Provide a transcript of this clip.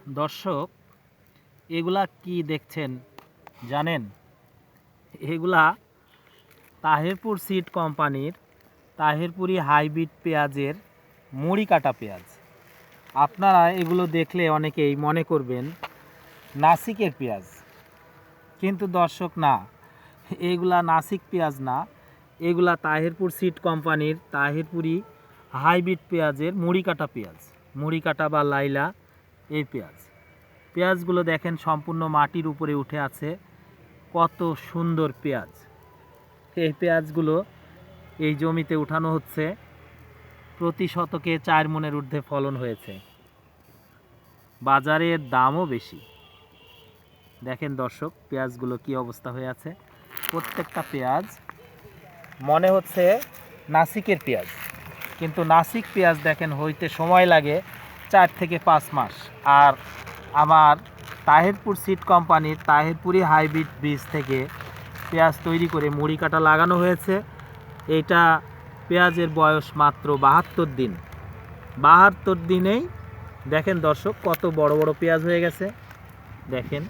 দর্শক, এগুলা কি দেখছেন জানেন? এগুলা তাহেরপুর সিড কোম্পানির তাহেরপুরি হাইব্রিড পেঁয়াজের মুড়ি কাটা পেঁয়াজ। আপনারা এগুলো দেখলে অনেকেই মনে করবেন নাসিকের পেঁয়াজ, কিন্তু দর্শক না, এগুলা নাসিক পেঁয়াজ না, এগুলা তাহেরপুর সিড কোম্পানির তাহেরপুরি হাইব্রিড পেঁয়াজের মুড়ি কাটা পেঁয়াজ। মুড়ি কাটা বা লাইলা এই পেঁয়াজগুলো দেখেন সম্পূর্ণ মাটির উপরে উঠে আছে। কত সুন্দর পেঁয়াজ! এই পেঁয়াজগুলো এই জমিতে উঠানো হচ্ছে। প্রতি শতকে 4 মণের ঊর্ধ্বে ফলন হয়েছে। বাজারের দামও বেশি। দেখেন দর্শক, পেঁয়াজগুলো কি অবস্থা হয়ে আছে। প্রত্যেকটা পেঁয়াজ মনে হচ্ছে নাসিকের পেঁয়াজ, কিন্তু নাসিক পেঁয়াজ দেখেন হইতে সময় লাগে 4 থেকে 5 মাস। আর আমার তাহেরপুর সিড কোম্পানির তাহেরপুরি হাইব্রিড বীজ থেকে পেঁয়াজ তৈরি করে মুড়ি কাটা লাগানো হয়েছে। এটা পেঁয়াজের বয়স মাত্র 72 দিন। 72 দিনেই দেখেন দর্শক কত বড় বড় পেঁয়াজ হয়ে গেছে। দেখেন।